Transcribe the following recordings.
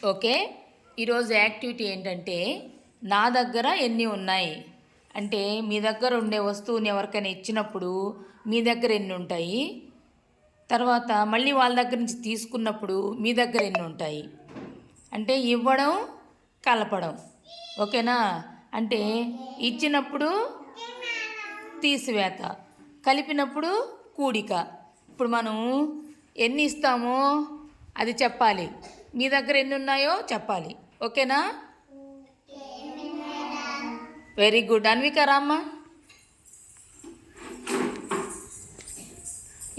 Okay, ఈరోజు activity ఏంటంటే నా దగ్గర ఎన్ని ఉన్నాయి అంటే మీ దగ్గర ఉండే వస్తువుని ఎవరికైనా ఇచ్చినప్పుడు మీ దగ్గర ఎన్ని ఉంటాయి, తర్వాత మళ్ళీ వాళ్ళ దగ్గర నుంచి తీసుకున్నప్పుడు మీ దగ్గర ఎన్ని ఉంటాయి అంటే ఇవ్వడం కలపడం. ఓకేనా? అంటే ఇచ్చినప్పుడు తీసివేత, కలిపినప్పుడు కూడిక. ఇప్పుడు మనం ఎన్ని ఇస్తామో అది చెప్పాలి, మీ దగ్గర ఎన్ని ఉన్నాయో చెప్పాలి. ఓకేనా? Very good. అన్విక రామ్మ,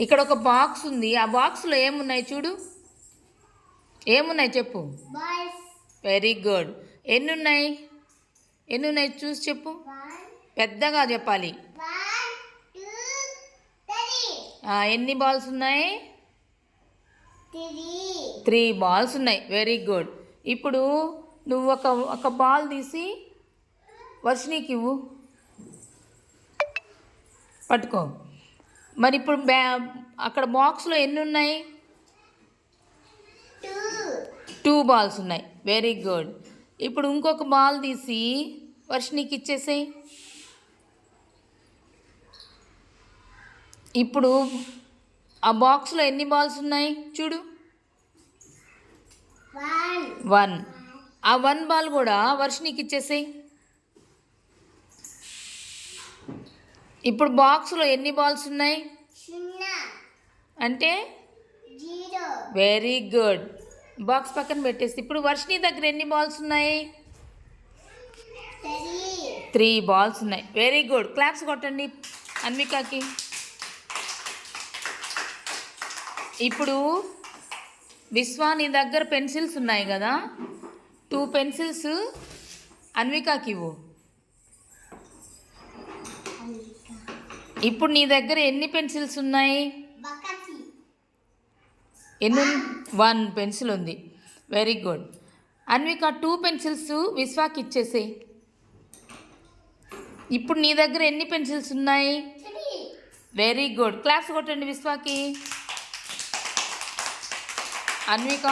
ఇక్కడ ఒక బాక్స్ ఉంది, ఆ బాక్స్లో ఏమున్నాయి చూడు, ఏమున్నాయి చెప్పు. Very good. ఎన్ని ఉన్నాయి, ఎన్ని ఉన్నాయి చూసి చెప్పు, పెద్దగా చెప్పాలి. ఎన్ని బాల్స్ ఉన్నాయి? 3 బాల్స్ ఉన్నాయి. Very good. ఇప్పుడు నువ్వు ఒక బాల్ తీసి వర్షినికి ఇవ్వు, పట్టుకో. మరి ఇప్పుడు అక్కడ బాక్స్లో ఎన్ని ఉన్నాయి? 2 బాల్స్ ఉన్నాయి. Very good. ఇప్పుడు ఇంకొక బాల్ తీసి వర్షినికి ఇచ్చేసేయి. ఇప్పుడు ఆ బాక్స్లో ఎన్ని బాల్స్ ఉన్నాయి చూడు. 1. ఆ 1 బాల్ కూడా వర్షినికి ఇచ్చేసేయి. ఇప్పుడు బాక్స్లో ఎన్ని బాల్స్ ఉన్నాయి అంటే? Very good. బాక్స్ పక్కన పెట్టేసి ఇప్పుడు వర్షిని దగ్గర ఎన్ని బాల్స్ ఉన్నాయి? 3 బాల్స్ ఉన్నాయి. Very good. క్లాప్స్ కొట్టండి అన్వికాకి. ఇప్పుడు విశ్వా, నీ దగ్గర పెన్సిల్స్ ఉన్నాయి కదా, 2 పెన్సిల్స్ అన్వికాకి ఇవ్వు. ఇప్పుడు నీ దగ్గర ఎన్ని పెన్సిల్స్ ఉన్నాయి? 1 పెన్సిల్ ఉంది. Very good. అన్విక 2 పెన్సిల్స్ విశ్వాకి ఇచ్చేసేయి. ఇప్పుడు నీ దగ్గర ఎన్ని పెన్సిల్స్ ఉన్నాయి? Very good. క్లాప్స్ కొట్టండి విశ్వాకి. అన్విక,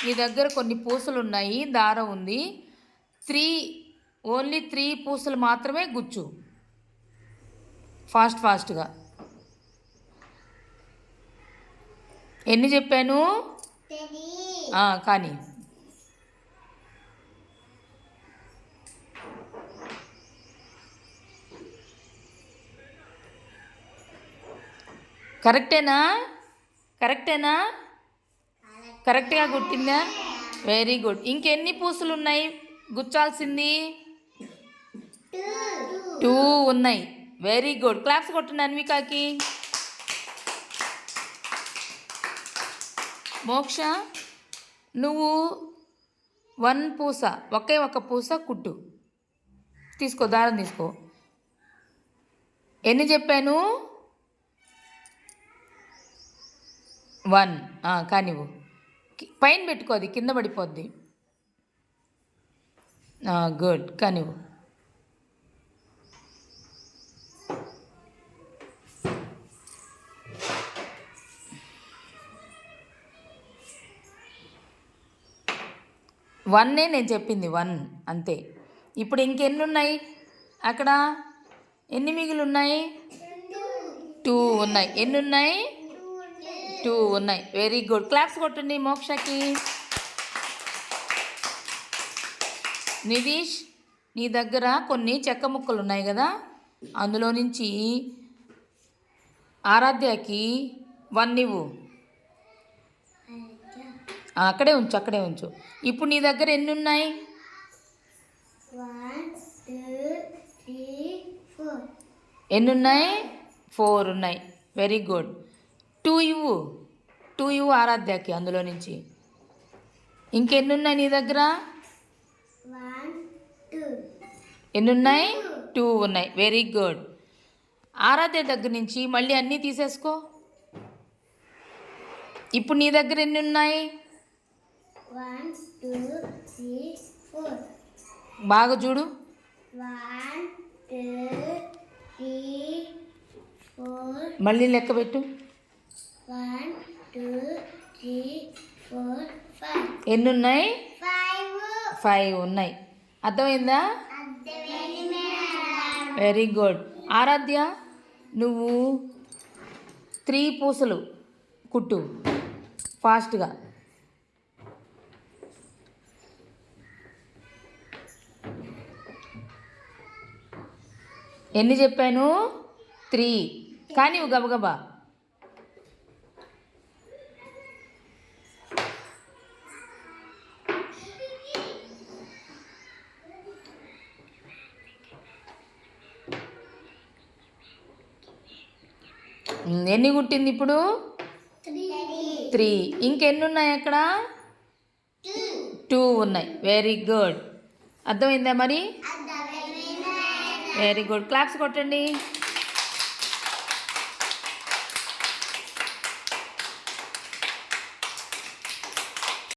నీ దగ్గర కొన్ని పూసలు ఉన్నాయి, దారం ఉంది, ఓన్లీ 3 పూసలు మాత్రమే గుచ్చు. ఫాస్ట్గా. ఎన్ని చెప్పాను? కానీ కరెక్టేనా? కరెక్ట్గా గుర్తిందా? Very good. ఇంకెన్ని పూసలు ఉన్నాయి గుచ్చాల్సింది? 2 ఉన్నాయి. Very good. క్లాప్స్ కొట్టండి అన్వికాకి. మోక్ష, నువ్వు 1 పూస, ఒక పూస కుట్టు. తీసుకో, దారం తీసుకో. ఎన్ని చెప్పాను? 1. కానివ్వు, పైన పెట్టుకో, అది కింద పడిపోద్ది. గుడ్, కానివ్వు. వన్నే నేను చెప్పింది, 1 అంతే. ఇప్పుడు ఇంకెన్ని ఉన్నాయి అక్కడ? ఎన్ని మిగిలి ఉన్నాయి? 2 ఉన్నాయి. ఎన్ని ఉన్నాయి? 2 ఉన్నాయి. Very good. క్లాప్స్ కొట్టండి మోక్షకి. నితీష్, నీ దగ్గర కొన్ని చెక్క ముక్కలు ఉన్నాయి కదా, అందులో నుంచి ఆరాధ్యకి 1 ఇవ్వు. అక్కడే ఉంచు. ఇప్పుడు నీ దగ్గర ఎన్ని ఉన్నాయి? 1 2 3 4. ఎన్ని ఉన్నాయి? 4 ఉన్నాయి. Very good. 2 ఇవ్వు ఆరాధ్యకి అందులో నుంచి. ఇంకెన్ని ఉన్నాయి నీ దగ్గర? 1 2. ఎన్ని ఉన్నాయి? 2 ఉన్నాయి. Very good. ఆరాధ్య దగ్గర నుంచి మళ్ళీ అన్నీ తీసేసుకో. ఇప్పుడు నీ దగ్గర ఎన్ని ఉన్నాయి? 1 2 3 4. బాగా చూడు. 1 2 3 4. మళ్ళీ లెక్క పెట్టు. 1 2 3 4 5. ఎన్ని ఉన్నాయి? 5 ఉన్నాయి. అర్థమైందా? అర్థమైంది మేడం. Very good. ఆరాధ్య, నువ్వు 3 పూసలు కుట్టు ఫాస్ట్గా. ఎన్ని చెప్పాను? 3. కానీ ఇవి గబగబా. ఎన్ని కుట్టింది ఇప్పుడు? 3. ఇంకెన్ని ఉన్నాయి అక్కడ? 2 ఉన్నాయి. Very good. అర్థమైందా మరి? Very good. క్లాప్స్ కొట్టండి.